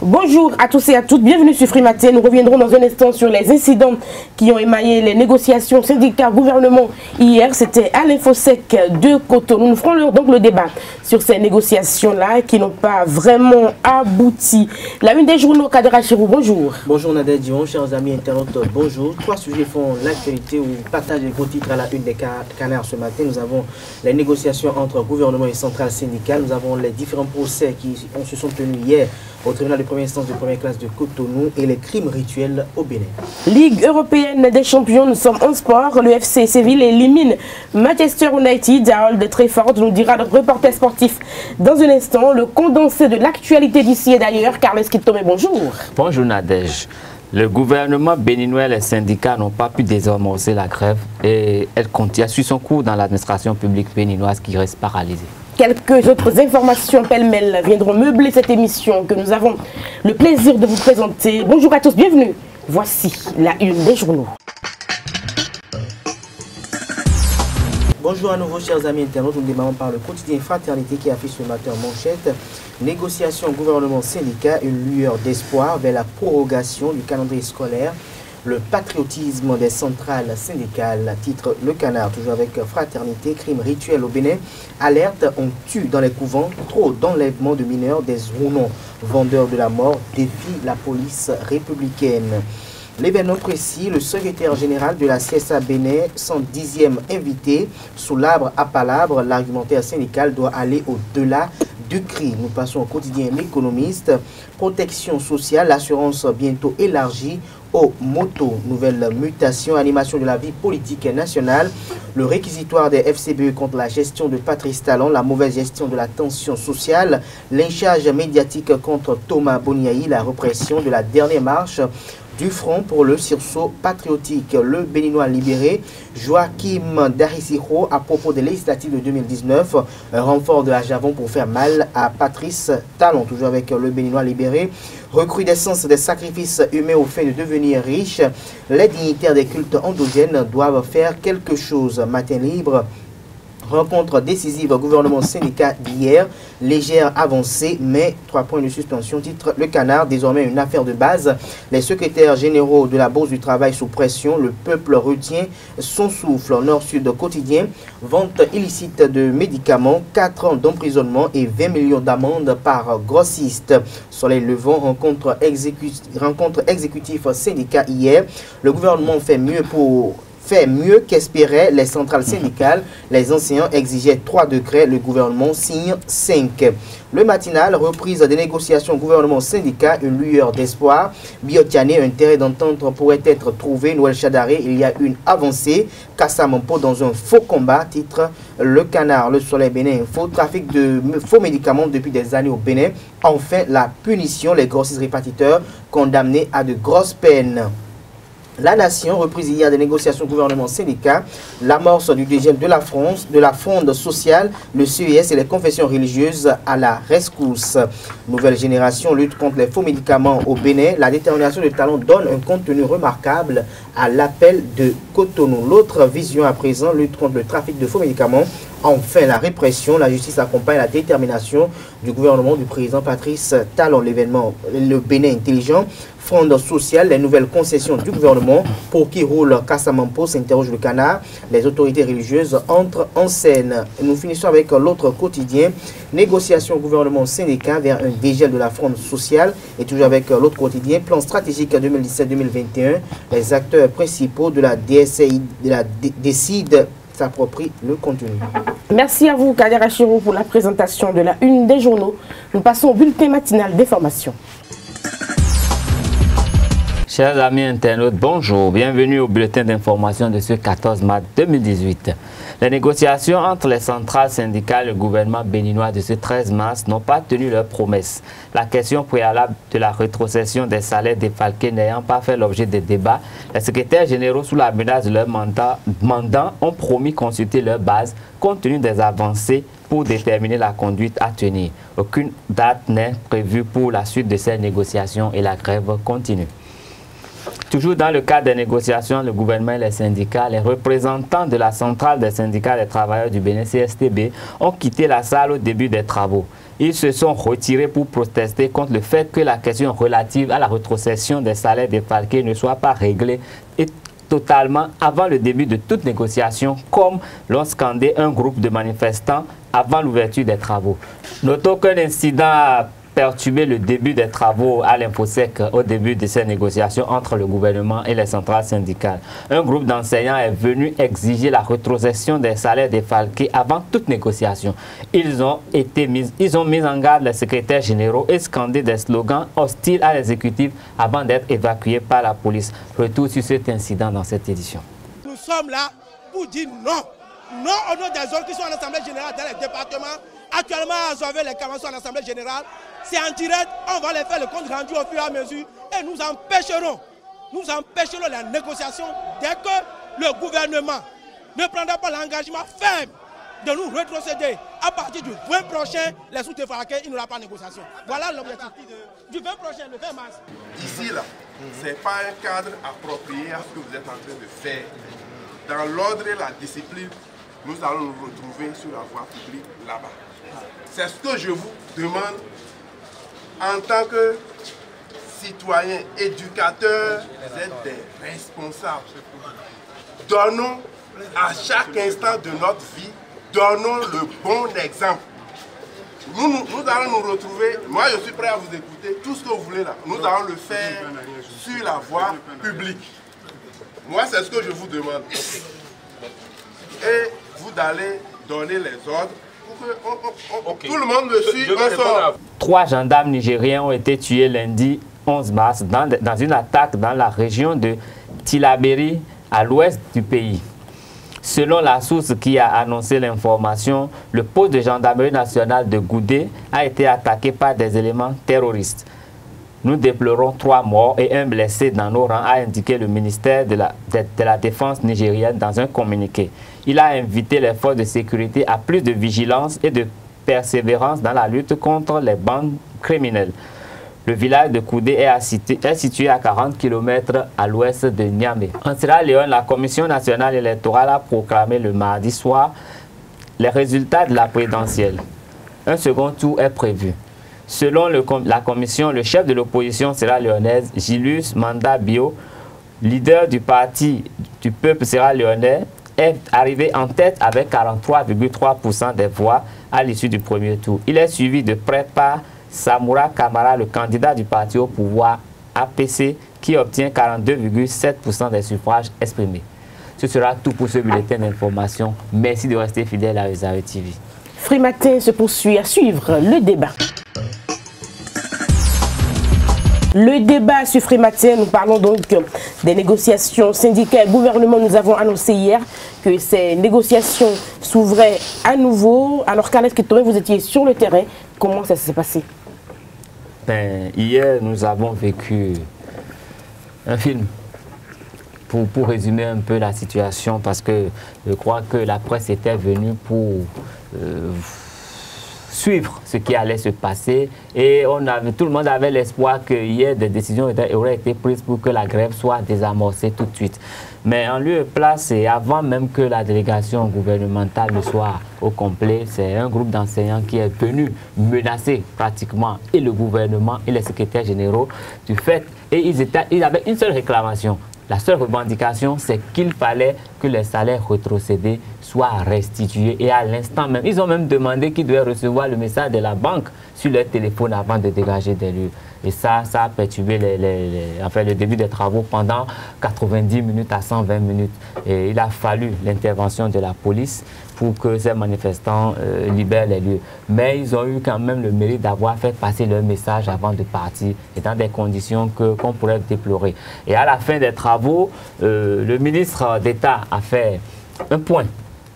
Bonjour à tous et à toutes, bienvenue sur Free Matin. Nous reviendrons dans un instant sur les incidents qui ont émaillé les négociations syndicats-gouvernement hier. C'était à l'Infosec de Cotonou. Nous ferons donc le débat sur ces négociations-là qui n'ont pas vraiment abouti. La une des journaux, Kadera Chirou, bonjour. Bonjour Nadia Dion, chers amis internautes, bonjour. Trois sujets font l'actualité ou partagent les gros titres à la une des canards ce matin. Nous avons les négociations entre gouvernement et centrales syndicales. Nous avons les différents procès qui se sont tenus hier au tribunal de première instance de première classe de Cotonou et les crimes rituels au Bénin. Ligue européenne des champions, nous sommes en sport. Le FC Séville élimine Manchester United à Old Trafford, nous dira notre reporter sportif dans un instant. Le condensé de l'actualité d'ici et d'ailleurs. Carles Kittomé, bonjour. Bonjour Nadège. Le gouvernement béninois et les syndicats n'ont pas pu désamorcer la grève et elle continue à suivre son cours dans l'administration publique béninoise qui reste paralysée. Quelques autres informations pêle-mêle viendront meubler cette émission que nous avons le plaisir de vous présenter. Bonjour à tous, bienvenue. Voici la une des journaux. Bonjour à nouveau chers amis internautes, nous démarrons par le quotidien Fraternité qui affiche ce matin en manchette. Négociation gouvernement-syndicat, une lueur d'espoir vers la prorogation du calendrier scolaire. Le patriotisme des centrales syndicales, titre Le Canard, toujours avec Fraternité, crime rituel au Bénin. Alerte, on tue dans les couvents, trop d'enlèvements de mineurs, des Rounons, vendeurs de la mort, défient la police républicaine. L'événement précis, le secrétaire général de la CSA Bénin, 110e invité, sous l'arbre à palabre, l'argumentaire syndical doit aller au-delà du cri. Nous passons au quotidien L'économiste. Protection sociale, l'assurance bientôt élargie aux motos. Nouvelle mutation, animation de la vie politique nationale. Le réquisitoire des FCBE contre la gestion de Patrice Talon, la mauvaise gestion de la tension sociale. Lynchage médiatique contre Thomas Boniaï, la répression de la dernière marche du front pour le sursaut patriotique. Le Béninois libéré, Joachim Darisiro, à propos des législatives de 2019, un renfort de la Javon pour faire mal à Patrice Talon, toujours avec le Béninois libéré. Recrudescence des sacrifices humains au fait de devenir riche. Les dignitaires des cultes endogènes doivent faire quelque chose. Matin libre. Rencontre décisive gouvernement-syndicat d'hier, légère avancée, mais 3 points de suspension, titre Le Canard, désormais une affaire de base. Les secrétaires généraux de la Bourse du Travail sous pression, le peuple retient son souffle. Nord-Sud quotidien, vente illicite de médicaments, 4 ans d'emprisonnement et 20 millions d'amendes par grossiste. Soleil levant, rencontre exécutif syndicat hier. Le gouvernement fait mieux qu'espéraient les centrales syndicales. Les enseignants exigeaient 3 décrets, le gouvernement signe 5. Le matinal, reprise des négociations gouvernement-syndicat, une lueur d'espoir. Biotiané, un terrain d'entente pourrait être trouvé. Noël Chadaré, il y a une avancée. Kassamampo dans un faux combat, titre Le Canard. Le Soleil Bénin Info, trafic de faux médicaments depuis des années au Bénin. Enfin, la punition, les grossistes répartiteurs condamnés à de grosses peines. La Nation, reprise hier des négociations gouvernement-syndicat, l'amorce du dégel de la fronde sociale, le CES et les confessions religieuses à la rescousse. Nouvelle génération, lutte contre les faux médicaments au Bénin. La détermination de Talon donne un contenu remarquable à l'appel de Cotonou. L'autre vision à présent, lutte contre le trafic de faux médicaments. Enfin, la répression, la justice accompagne la détermination du gouvernement du président Patrice Talon. L'événement, le Bénin intelligent, fronde sociale, les nouvelles concessions du gouvernement. Pour qui roule Kassamampo, s'interroge Le Canard. Les autorités religieuses entrent en scène. Nous finissons avec l'autre quotidien. Négociation gouvernement-syndicat vers un dégel de la fronde sociale. Et toujours avec l'autre quotidien. Plan stratégique 2017-2021. Les acteurs principaux de la DSI décident s'approprient le contenu. Merci à vous, Kadera Chirou, pour la présentation de la une des journaux. Nous passons au bulletin matinal d'information. Chers amis internautes, bonjour, bienvenue au bulletin d'information de ce 14 mars 2018. Les négociations entre les centrales syndicales et le gouvernement béninois de ce 13 mars n'ont pas tenu leurs promesses. La question préalable de la rétrocession des salaires défalqués n'ayant pas fait l'objet de débats, les secrétaires généraux, sous la menace de leur mandant, ont promis consulter leur base compte tenu des avancées pour déterminer la conduite à tenir. Aucune date n'est prévue pour la suite de ces négociations et la grève continue. Toujours dans le cadre des négociations, le gouvernement et les syndicats, les représentants de la centrale des syndicats des travailleurs du Bénin, CSTB, ont quitté la salle au début des travaux. Ils se sont retirés pour protester contre le fait que la question relative à la rétrocession des salaires défalqués ne soit pas réglée et totalement avant le début de toute négociation, comme l'ont scandé un groupe de manifestants avant l'ouverture des travaux. Notons qu'un incident a perturbé le début des travaux à l'Infosec au début de ces négociations entre le gouvernement et les centrales syndicales. Un groupe d'enseignants est venu exiger la rétrocession des salaires défalqués avant toute négociation. Ils ont mis en garde les secrétaires généraux et scandé des slogans hostiles à l'exécutif avant d'être évacués par la police. Retour sur cet incident dans cette édition. Nous sommes là pour dire non. Non au nom des autres qui sont en Assemblée générale dans les départements. Actuellement, à Zouave, les conventions en Assemblée générale, c'est en direct, on va les faire le compte rendu au fur et à mesure et nous empêcherons la négociation dès que le gouvernement ne prendra pas l'engagement ferme de nous rétrocéder. À partir du 20 prochain, les sous-défalqués, il n'y aura pas de négociation. Voilà l'objectif. Du 20 prochain, le 20 mars. Ici, là, ce n'est pas un cadre approprié à ce que vous êtes en train de faire. Dans l'ordre et la discipline, nous allons nous retrouver sur la voie publique là-bas. C'est ce que je vous demande en tant que citoyens, éducateurs, vous êtes des responsables. Donnons à chaque instant de notre vie, donnons le bon exemple. Nous allons nous retrouver, moi je suis prêt à vous écouter, tout ce que vous voulez là, nous allons le faire sur la voie publique. Moi c'est ce que je vous demande. Et vous allez donner les ordres pour que tout le monde me suive. 3 gendarmes nigériens ont été tués lundi 11 mars dans une attaque dans la région de Tilaberi, à l'ouest du pays. Selon la source qui a annoncé l'information, le poste de gendarmerie nationale de Goudé a été attaqué par des éléments terroristes. Nous déplorons 3 morts et 1 blessé dans nos rangs, a indiqué le ministère de la Défense nigérienne dans un communiqué. Il a invité les forces de sécurité à plus de vigilance et de persévérance dans la lutte contre les bandes criminelles. Le village de Koudé est situé à 40 km à l'ouest de Niamey. En Sierra Leone, la Commission nationale électorale a proclamé le mardi soir les résultats de la présidentielle. Un second tour est prévu. Selon la commission, le chef de l'opposition sierra-léonaise, Julius Manda Bio, leader du parti du peuple sierra-léonais, est arrivé en tête avec 43,3% des voix à l'issue du premier tour. Il est suivi de près par Samoura Kamara, le candidat du parti au pouvoir APC, qui obtient 42,7% des suffrages exprimés. Ce sera tout pour ce bulletin d'information. Merci de rester fidèle à Rezawe TV. Frimatin se poursuit, à suivre le débat. Le débat sur Frimatin, nous parlons donc des négociations syndicales. Gouvernement, nous avons annoncé hier que ces négociations s'ouvraient à nouveau. Alors qu'Alex Ketomé, vous étiez sur le terrain. Comment ça s'est passé? Hier, nous avons vécu un film. Pour résumer un peu la situation, parce que je crois que la presse était venue pour suivre ce qui allait se passer et tout le monde avait l'espoir que hier des décisions auraient été prises pour que la grève soit désamorcée tout de suite. Mais en lieu et place, et avant même que la délégation gouvernementale ne soit au complet, c'est un groupe d'enseignants qui est venu menacer pratiquement et le gouvernement et les secrétaires généraux du fait. Et ils avaient une seule réclamation. La seule revendication, c'est qu'il fallait que les salaires rétrocédés soient restitués. Et à l'instant même, ils ont même demandé qu'ils devaient recevoir le message de la banque sur leur téléphone avant de dégager des lieux. Et ça a perturbé le début des travaux pendant 90 minutes à 120 minutes. Et il a fallu l'intervention de la police pour que ces manifestants libèrent les lieux. Mais ils ont eu quand même le mérite d'avoir fait passer leur message avant de partir et dans des conditions qu'on pourrait déplorer. Et à la fin des travaux, le ministre d'État a fait un point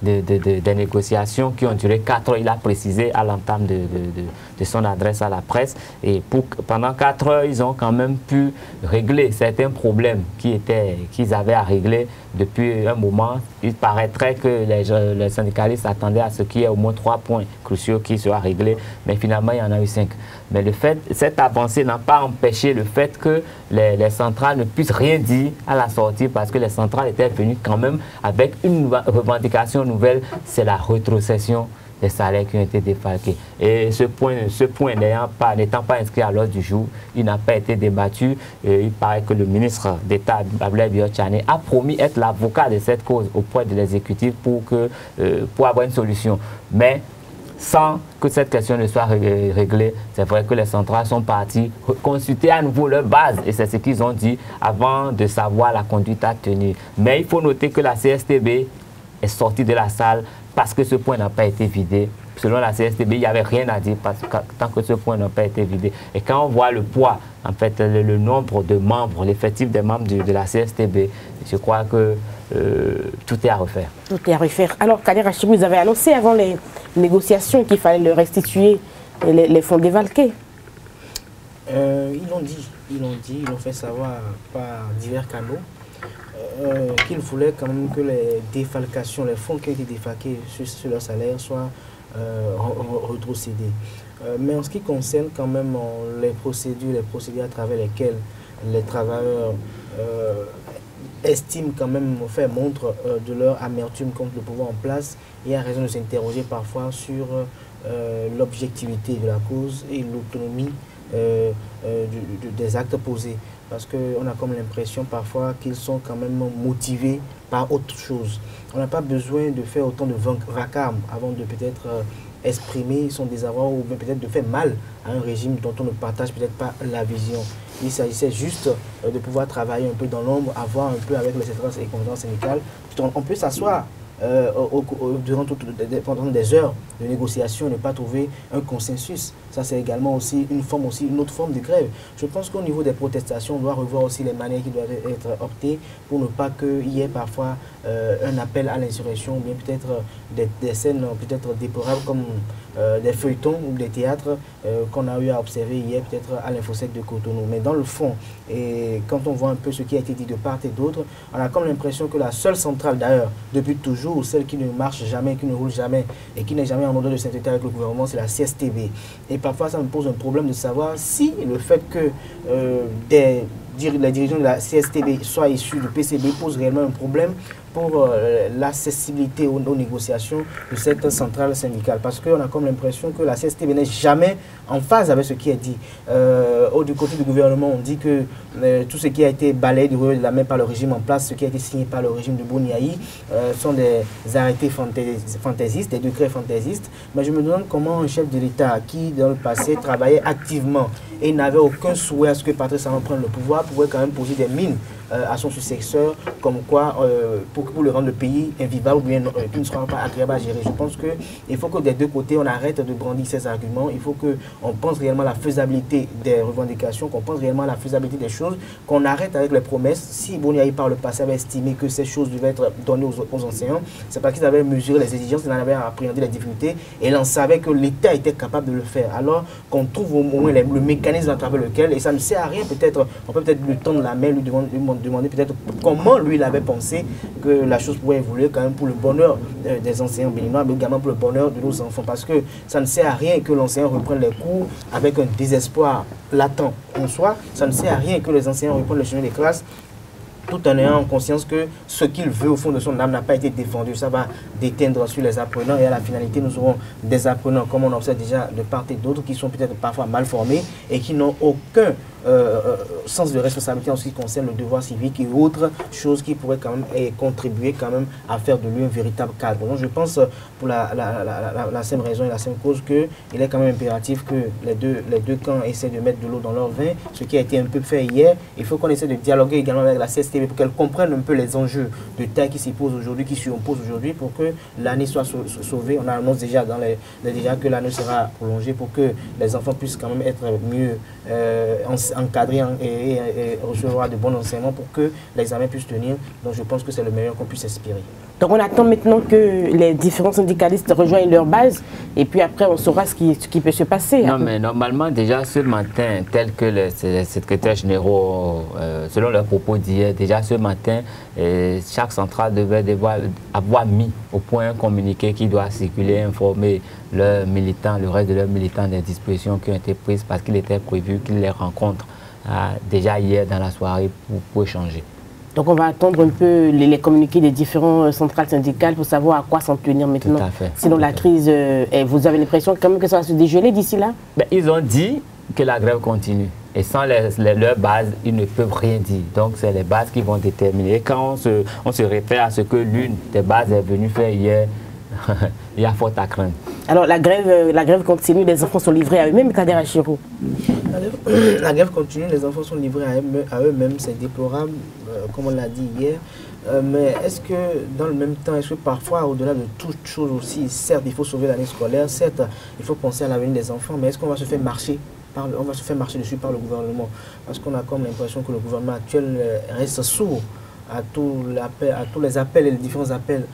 des négociations qui ont duré 4 heures. Il a précisé à l'entame de son adresse à la presse. Et pendant 4 heures, ils ont quand même pu régler certains problèmes qu'ils avaient à régler depuis un moment. Il paraîtrait que les syndicalistes attendaient à ce qu'il y ait au moins 3 points cruciaux qui soient réglés, mais finalement il y en a eu 5. Mais cette avancée n'a pas empêché le fait que les centrales ne puissent rien dire à la sortie, parce que les centrales étaient venues quand même avec une revendication nouvelle, c'est la rétrocession des salaires qui ont été défalqués. Et ce point n'étant pas inscrit à l'ordre du jour, il n'a pas été débattu. Il paraît que le ministre d'État, Abdoulaye Biotchane, a promis être l'avocat de cette cause auprès de l'exécutif pour avoir une solution. Mais sans que cette question ne soit réglée, c'est vrai que les centrales sont parties consulter à nouveau leur base, et c'est ce qu'ils ont dit avant de savoir la conduite à tenir. Mais il faut noter que la CSTB est sortie de la salle parce que ce point n'a pas été vidé. Selon la CSTB, il n'y avait rien à dire tant que ce point n'a pas été vidé. Et quand on voit le poids, en fait, le nombre de membres, l'effectif des membres de la CSTB, je crois que tout est à refaire. Tout est à refaire. Alors, Kader Hachimou, vous avez annoncé avant les négociations qu'il fallait leur restituer les fonds dévalqués. Ils l'ont fait savoir par divers canaux. Qu'ils voulaient quand même que les défalcations, les fonds qui ont été défalqués sur leur salaire soient retrocédés. Mais en ce qui concerne quand même les procédures à travers lesquelles les travailleurs estiment quand même faire montre de leur amertume contre le pouvoir en place, il y a raison de s'interroger parfois sur l'objectivité de la cause et l'autonomie des actes posés. Parce qu'on a comme l'impression parfois qu'ils sont quand même motivés par autre chose. On n'a pas besoin de faire autant de vacarme avant de peut-être exprimer son désarroi ou peut-être de faire mal à un régime dont on ne partage peut-être pas la vision. Il s'agissait juste de pouvoir travailler un peu dans l'ombre, avoir un peu avec les centrales et convenances syndicales. On peut s'asseoir pendant des heures de négociation, ne pas trouver un consensus. Ça, c'est également aussi une autre forme de grève. Je pense qu'au niveau des protestations, on doit revoir aussi les manières qui doivent être optées pour ne pas qu'il y ait parfois un appel à l'insurrection, ou bien peut-être des scènes peut-être déplorables comme des feuilletons ou des théâtres qu'on a eu à observer hier peut-être à l'Infosec de Cotonou. Mais dans le fond, et quand on voit un peu ce qui a été dit de part et d'autre, on a comme l'impression que la seule centrale d'ailleurs, depuis toujours, celle qui ne marche jamais, qui ne roule jamais et qui n'est jamais en ordre de sainteté avec le gouvernement, c'est la CSTB. Et parfois, ça me pose un problème de savoir si le fait que les dirigeants de la CSTB soient issus du PCB pose réellement un problème pour l'accessibilité aux négociations de cette centrale syndicale. Parce qu'on a comme l'impression que la CSTB n'est jamais en phase avec ce qui est dit. Du côté du gouvernement, on dit que tout ce qui a été balayé du revers de la main par le régime en place, ce qui a été signé par le régime de Boniaï, sont des arrêtés fantaisistes, des décrets fantaisistes. Mais je me demande comment un chef de l'État qui, dans le passé, travaillait activement et n'avait aucun souhait à ce que Patrice Talon prenne le pouvoir, pouvait quand même poser des mines à son successeur, comme quoi pour le rendre le pays invivable ou bien qui ne sera pas agréable à gérer. Je pense qu'il faut que des deux côtés on arrête de brandir ces arguments. Il faut qu'on pense réellement à la faisabilité des revendications, qu'on pense réellement à la faisabilité des choses, qu'on arrête avec les promesses. Si Boniaï par le passé avait estimé que ces choses devaient être données aux enseignants, c'est parce qu'ils avaient mesuré les exigences, ils en avaient appréhendé les difficultés et l'on savait que l'État était capable de le faire. Alors qu'on trouve au moins le mécanisme à travers lequel, et ça ne sert à rien peut-être, on peut peut-être lui tendre la main, lui demander peut-être comment lui il avait pensé que la chose pouvait évoluer quand même pour le bonheur des enseignants béninois, mais également pour le bonheur de nos enfants, parce que ça ne sert à rien que l'enseignant reprenne les cours avec un désespoir latent en soi. Ça ne sert à rien que les enseignants reprennent le chemin des classes tout en ayant conscience que ce qu'il veut au fond de son âme n'a pas été défendu. Ça va déteindre sur les apprenants et à la finalité, nous aurons des apprenants, comme on observe déjà de part et d'autre, qui sont peut-être parfois mal formés et qui n'ont aucun sens de responsabilité en ce qui concerne le devoir civique et autres choses qui pourraient quand même contribuer quand même à faire de lui un véritable cadre. Donc je pense pour la simple raison et la simple cause qu'il est quand même impératif que les deux camps essaient de mettre de l'eau dans leur vin, ce qui a été un peu fait hier. Il faut qu'on essaie de dialoguer également avec la CSTB pour qu'elle comprenne un peu les enjeux de taille qui s'y posent aujourd'hui, qui s'y imposent aujourd'hui pour que l'année soit sauvée. On annonce déjà déjà que l'année sera prolongée pour que les enfants puissent quand même être mieux encadrés et recevoir de bons enseignements pour que l'examen puisse tenir. Donc je pense que c'est le meilleur qu'on puisse espérer. Donc on attend maintenant que les différents syndicalistes rejoignent leur base et puis après on saura ce qui peut se passer. Non, mais normalement déjà ce matin, tel que les secrétaires généraux, selon leurs propos d'hier, déjà ce matin, chaque centrale devait avoir mis au point un communiqué qui doit circuler, informer leurs militants, le reste de leurs militants des dispositions qui ont été prises parce qu'il était prévu qu'ils les rencontrent déjà hier dans la soirée pour échanger. Donc on va attendre un peu les communiqués des différentes centrales syndicales pour savoir à quoi s'en tenir maintenant. Tout à fait. Sinon la crise, vous avez l'impression quand même que ça va se dégeler d'ici là? Ben, ils ont dit que la grève continue. Et sans leurs bases, ils ne peuvent rien dire. Donc c'est les bases qui vont déterminer. Et quand on se réfère à ce que l'une des bases est venue faire hier, il y a faute à craindre. Alors la grève continue, les enfants sont livrés à eux-mêmes, Kader Achirou. La grève continue, les enfants sont livrés à eux-mêmes, c'est déplorable, comme on l'a dit hier. Mais est-ce que dans le même temps, est-ce que parfois, au-delà de toute chose aussi, certes, il faut sauver l'année scolaire, certes, il faut penser à l'avenir des enfants, mais est-ce qu'on va se faire marcher dessus par le gouvernement? Parce qu'on a comme l'impression que le gouvernement actuel reste sourd à tous les appels et les différents appels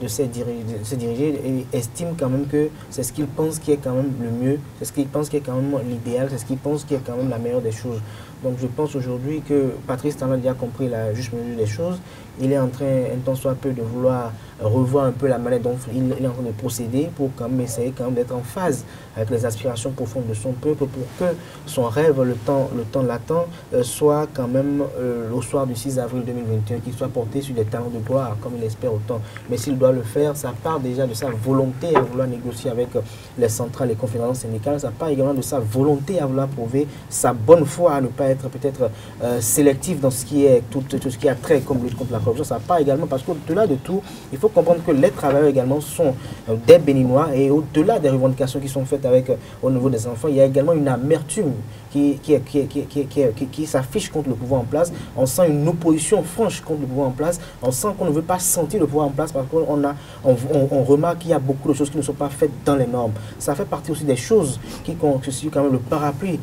de ces dirigés et estime quand même que c'est ce qu'ils pensent qui est quand même le mieux, c'est ce qu'ils pensent qui est quand même l'idéal, c'est ce qu'ils pensent qui est quand même la meilleure des choses. Donc je pense aujourd'hui que Patrice Talon a déjà compris la juste mesure des choses. Il est en train, un temps soit peu, de vouloir revoir un peu la manière dont il est en train de procéder pour quand même essayer quand même d'être en phase avec les aspirations profondes de son peuple pour que son rêve, le temps latent, soit quand même au soir du 6 avril 2021, qu'il soit porté sur des talents de gloire comme il espère autant. Mais s'il doit le faire, ça part déjà de sa volonté à vouloir négocier avec les centrales et conférences syndicales, ça part également de sa volonté à vouloir prouver sa bonne foi, à ne pas être peut-être sélectif dans ce qui est tout ce qui a trait comme lutte contre la corruption. Ça part également parce qu'au-delà de tout, il faut comprendre que les travailleurs également sont des Béninois et au-delà des revendications qui sont faites au niveau des enfants, il y a également une amertume qui s'affiche contre le pouvoir en place. On sent une opposition franche contre le pouvoir en place. On sent qu'on ne veut pas sentir le pouvoir en place parce qu'on remarque qu'il y a beaucoup de choses qui ne sont pas faites dans les normes. Ça fait partie aussi des choses qui constituent quand même le parapluie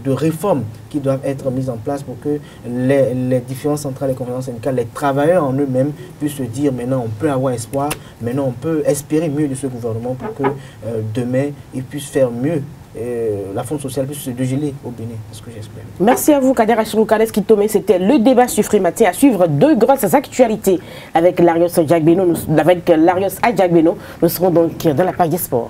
de réformes qui doivent être mises en place pour que les différentes centrales et conférences syndicales, les travailleurs en eux-mêmes puissent se dire maintenant on peut avoir espoir, maintenant on peut espérer mieux de ce gouvernement pour que demain il puisse faire mieux. La fonds sociale puisse se dégeler au Bénin, c'est ce que j'espère. Merci à vous, Kader Achirou Kitombé. C'était le débat sur Frimatin. À suivre deux grosses actualités avec Larios Adjagbeno. Nous serons donc dans la page des sports.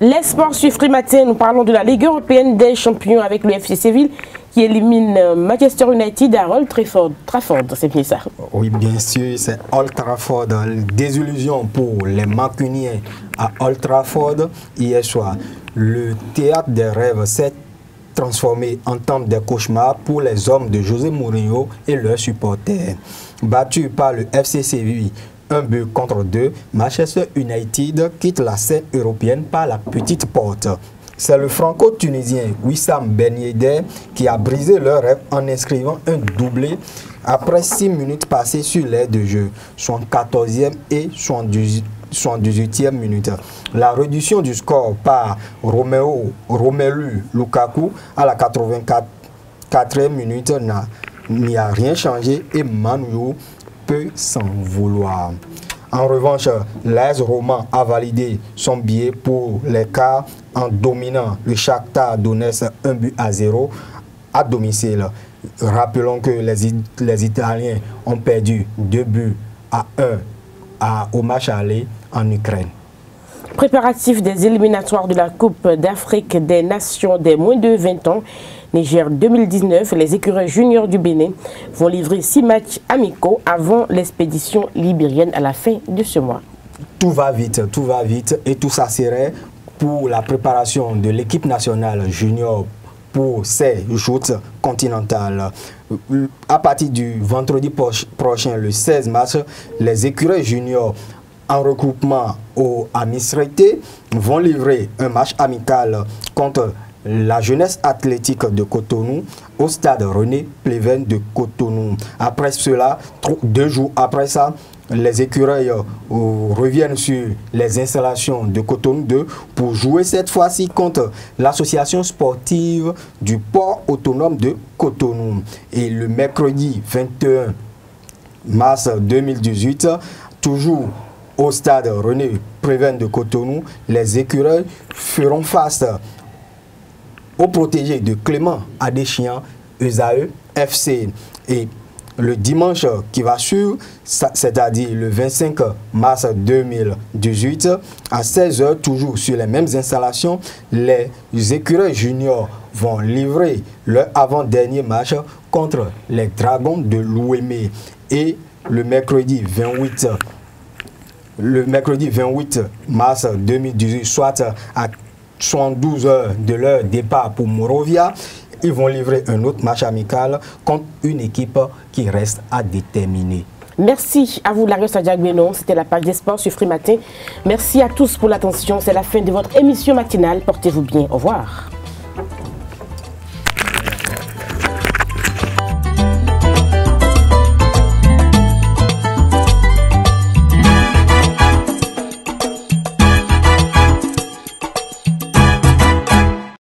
Les sports sur Frimatin, nous parlons de la Ligue européenne des champions avec le FC Séville qui élimine Manchester United à Old Trafford. C'est bien ça? Oui, bien sûr, c'est Old Trafford. Désillusion pour les Mancuniens à Old Trafford hier soir. Le théâtre des rêves s'est transformé en temple des cauchemars pour les hommes de José Mourinho et leurs supporters. Battu par le FC Séville, 1-2, Manchester United quitte la scène européenne par la petite porte. C'est le franco-tunisien Wissam Ben Yedder qui a brisé leur rêve en inscrivant un doublé après 6 minutes passées sur l'aire de jeu, 74e et 78e minute. La réduction du score par Romelu Lukaku à la 84e minute n'y a rien changé et Manu peut s'en vouloir. En revanche, l'AS Roman a validé son billet pour les quarts en dominant le Shakhtar Donetsk 1-0 à domicile. Rappelons que les Italiens ont perdu 2-1 au match aller en Ukraine. Préparatifs des éliminatoires de la Coupe d'Afrique des Nations des moins de 20 ans. Niger 2019, les écureuils juniors du Bénin vont livrer 6 matchs amicaux avant l'expédition libérienne à la fin de ce mois. Tout va vite et tout ça serait pour la préparation de l'équipe nationale junior pour ces joutes continentales. À partir du vendredi prochain, le 16 mars, les écureuils juniors en regroupement à Misrete vont livrer un match amical contre la jeunesse athlétique de Cotonou au stade René Pleven de Cotonou. Après cela, 2 jours après ça, les écureuils reviennent sur les installations de Cotonou 2 pour jouer cette fois-ci contre l'association sportive du port autonome de Cotonou. Et le mercredi 21 mars 2018, toujours au stade René Préven de Cotonou, les écureuils feront face aux protégés de Clément Adéchian, ESAE FC. Et le dimanche qui va suivre, c'est-à-dire le 25 mars 2018, à 16 h, toujours sur les mêmes installations, les écureuils juniors vont livrer leur avant-dernier match contre les Dragons de l'Ouémé. Et le mercredi 28 mars 2018, soit à 72 heures de leur départ pour Morovia, ils vont livrer un autre match amical contre une équipe qui reste à déterminer. Merci à vous, Larry Sadia-Gbenon. C'était la page des sports sur Free Matin. Merci à tous pour l'attention. C'est la fin de votre émission matinale. Portez-vous bien. Au revoir.